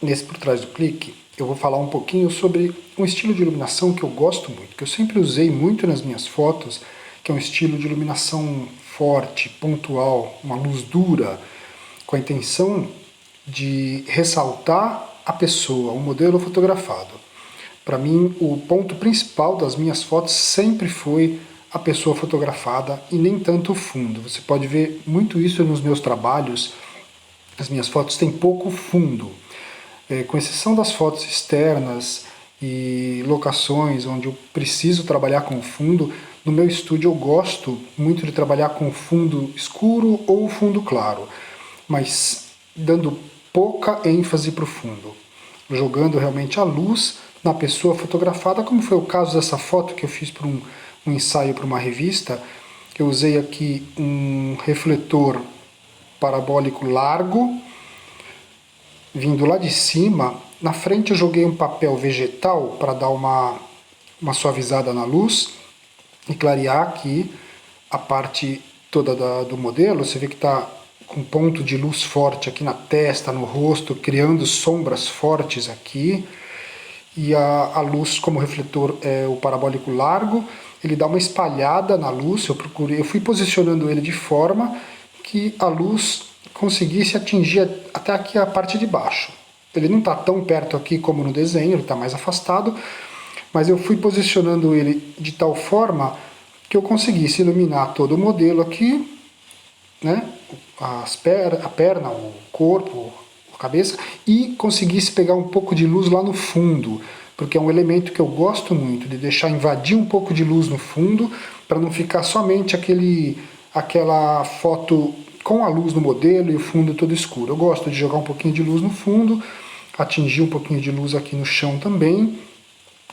nesse Por Trás do Clique, eu vou falar um pouquinho sobre um estilo de iluminação que eu gosto muito, que eu sempre usei muito nas minhas fotos, que é um estilo de iluminação forte, pontual, uma luz dura, com a intenção de ressaltar a pessoa, o modelo fotografado. Para mim, o ponto principal das minhas fotos sempre foi a pessoa fotografada e nem tanto o fundo. Você pode ver muito isso nos meus trabalhos. As minhas fotos têm pouco fundo. Com exceção das fotos externas e locações onde eu preciso trabalhar com fundo, no meu estúdio eu gosto muito de trabalhar com fundo escuro ou fundo claro, mas dando pouca ênfase para o fundo, jogando realmente a luz na pessoa fotografada, como foi o caso dessa foto que eu fiz para um ensaio para uma revista. Eu usei aqui um refletor parabólico largo, vindo lá de cima. Na frente eu joguei um papel vegetal para dar uma suavizada na luz e clarear aqui a parte toda do modelo. Você vê que está com ponto de luz forte aqui na testa, no rosto, criando sombras fortes aqui. E a luz, como refletor é o parabólico largo, ele dá uma espalhada na luz. Eu fui posicionando ele de forma que a luz conseguisse atingir até aqui a parte de baixo. Ele não está tão perto aqui como no desenho, ele está mais afastado, mas eu fui posicionando ele de tal forma que eu conseguisse iluminar todo o modelo aqui, né? A perna, o corpo, a cabeça, e conseguisse pegar um pouco de luz lá no fundo, porque é um elemento que eu gosto muito, de deixar invadir um pouco de luz no fundo, para não ficar somente aquela foto com a luz no modelo e o fundo todo escuro. Eu gosto de jogar um pouquinho de luz no fundo, atingir um pouquinho de luz aqui no chão também.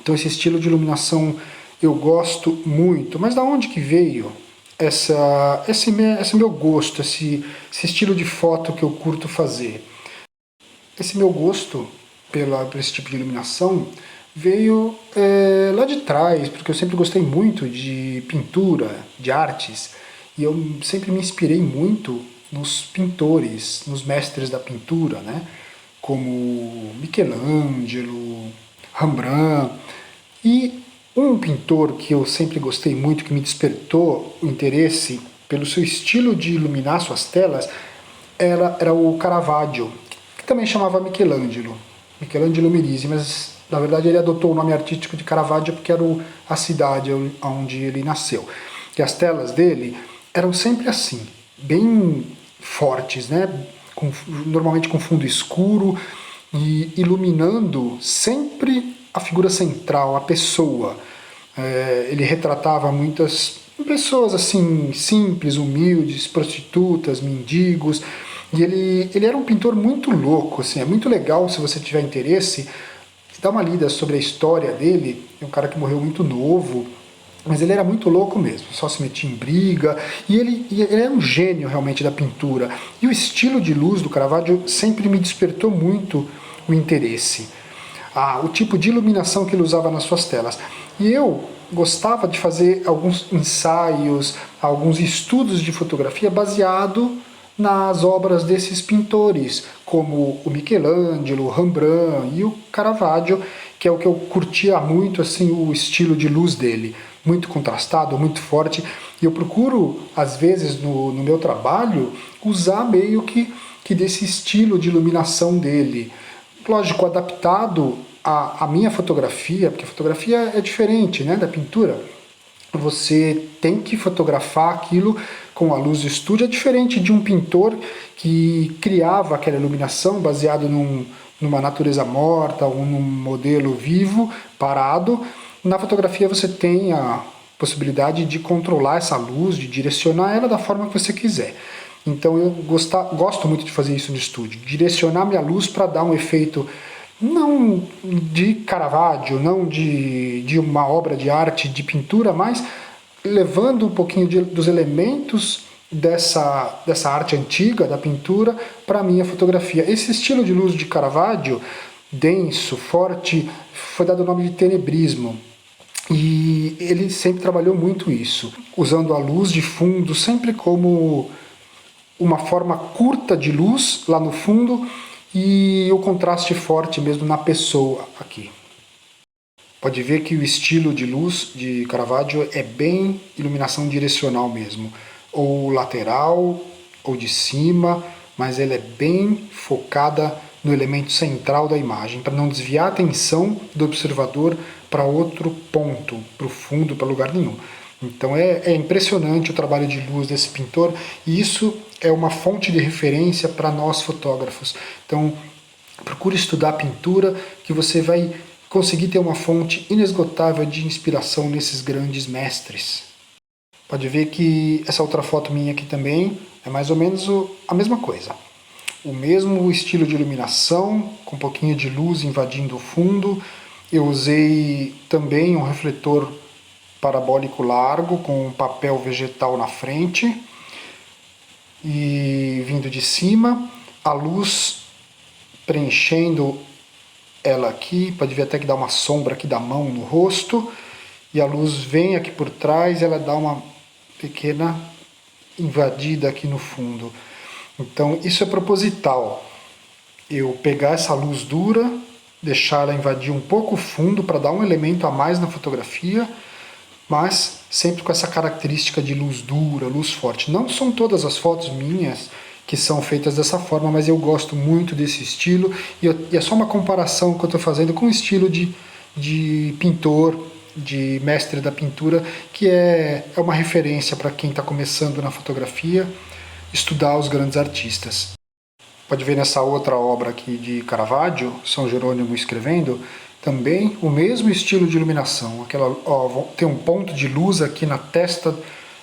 Então esse estilo de iluminação eu gosto muito. Mas da onde que veio esse meu gosto, esse estilo de foto que eu curto fazer? Esse meu gosto por esse tipo de iluminação veio lá de trás, porque eu sempre gostei muito de pintura, de artes, e eu sempre me inspirei muito nos pintores, nos mestres da pintura, né? Como Michelangelo, Rembrandt. E um pintor que eu sempre gostei muito, que me despertou o interesse pelo seu estilo de iluminar suas telas, era o Caravaggio, que também chamava Michelangelo Merisi, mas na verdade ele adotou o nome artístico de Caravaggio porque era a cidade onde ele nasceu. E as telas dele eram sempre assim, bem fortes, né? Normalmente com fundo escuro e iluminando sempre a figura central, a pessoa. Ele retratava muitas pessoas assim, simples, humildes, prostitutas, mendigos, e ele era um pintor muito louco, assim. É muito legal, se você tiver interesse, dar uma lida sobre a história dele. É um cara que morreu muito novo, mas ele era muito louco mesmo, só se metia em briga, e ele é um gênio realmente da pintura. E o estilo de luz do Caravaggio sempre me despertou muito o interesse. O tipo de iluminação que ele usava nas suas telas. E eu gostava de fazer alguns ensaios, alguns estudos de fotografia baseado nas obras desses pintores, como o Michelangelo, o Rembrandt e o Caravaggio, que é o que eu curtia muito, assim, o estilo de luz dele, muito contrastado, muito forte. E eu procuro, às vezes, no meu trabalho, usar meio que desse estilo de iluminação dele. Lógico, adaptado à minha fotografia, porque a fotografia é diferente, né, da pintura. Você tem que fotografar aquilo com a luz do estúdio. É diferente de um pintor que criava aquela iluminação baseado numa natureza morta ou num modelo vivo, parado. Na fotografia você tem a possibilidade de controlar essa luz, de direcionar ela da forma que você quiser. Então eu gosto muito de fazer isso no estúdio, direcionar minha luz para dar um efeito não de Caravaggio, não de uma obra de arte, de pintura, mas levando um pouquinho dos elementos dessa arte antiga, da pintura, para a minha fotografia. Esse estilo de luz de Caravaggio, denso, forte, foi dado o nome de tenebrismo. E ele sempre trabalhou muito isso, usando a luz de fundo sempre como uma forma curta de luz lá no fundo e o contraste forte mesmo na pessoa aqui. Pode ver que o estilo de luz de Caravaggio é bem iluminação direcional mesmo, ou lateral, ou de cima, mas ela é bem focada no elemento central da imagem, para não desviar a atenção do observador para outro ponto, para o fundo, para lugar nenhum. Então é impressionante o trabalho de luz desse pintor, e isso é uma fonte de referência para nós fotógrafos. Então procure estudar pintura, que você vai conseguir ter uma fonte inesgotável de inspiração nesses grandes mestres. Pode ver que essa outra foto minha aqui também é mais ou menos a mesma coisa. O mesmo estilo de iluminação, com um pouquinho de luz invadindo o fundo. Eu usei também um refletor parabólico largo com um papel vegetal na frente e vindo de cima, a luz preenchendo ela aqui, pode ver até que dá uma sombra aqui da mão no rosto, e a luz vem aqui por trás, ela dá uma pequena invadida aqui no fundo. Então isso é proposital, eu pegar essa luz dura, deixar ela invadir um pouco o fundo para dar um elemento a mais na fotografia, mas sempre com essa característica de luz dura, luz forte. Não são todas as fotos minhas que são feitas dessa forma, mas eu gosto muito desse estilo, e é só uma comparação que eu estou fazendo com o estilo de pintor, de mestre da pintura, que é uma referência para quem está começando na fotografia, estudar os grandes artistas. Pode ver nessa outra obra aqui de Caravaggio, São Jerônimo escrevendo, também o mesmo estilo de iluminação. Tem um ponto de luz aqui na testa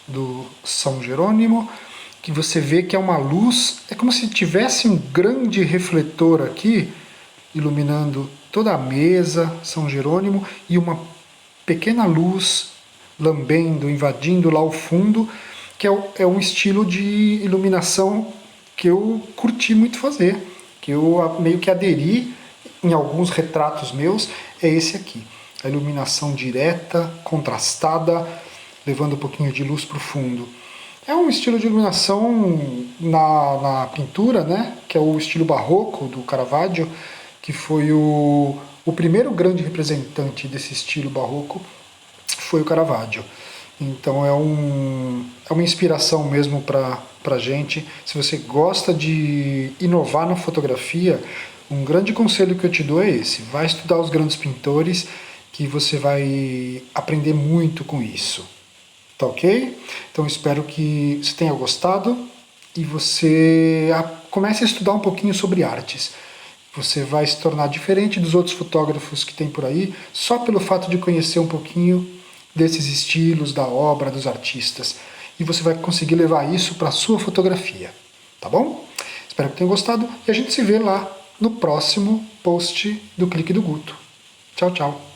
do São Jerônimo, que você vê que é uma luz, é como se tivesse um grande refletor aqui, iluminando toda a mesa, São Jerônimo, e uma pequena luz lambendo, invadindo lá o fundo, que é um estilo de iluminação que eu curti muito fazer, que eu meio que aderi em alguns retratos meus, é esse aqui. A iluminação direta, contrastada, levando um pouquinho de luz para o fundo. É um estilo de iluminação na pintura, né? Que é o estilo barroco do Caravaggio, que foi o primeiro grande representante desse estilo barroco, foi o Caravaggio. Então é uma inspiração mesmo para a gente. Se você gosta de inovar na fotografia, um grande conselho que eu te dou é esse. Vai estudar os grandes pintores, que você vai aprender muito com isso. Tá ok? Então espero que você tenha gostado e você comece a estudar um pouquinho sobre artes. Você vai se tornar diferente dos outros fotógrafos que tem por aí, só pelo fato de conhecer um pouquinho desses estilos, da obra, dos artistas. E você vai conseguir levar isso para a sua fotografia. Tá bom? Espero que tenha gostado e a gente se vê lá no próximo post do Clique do Guto. Tchau, tchau!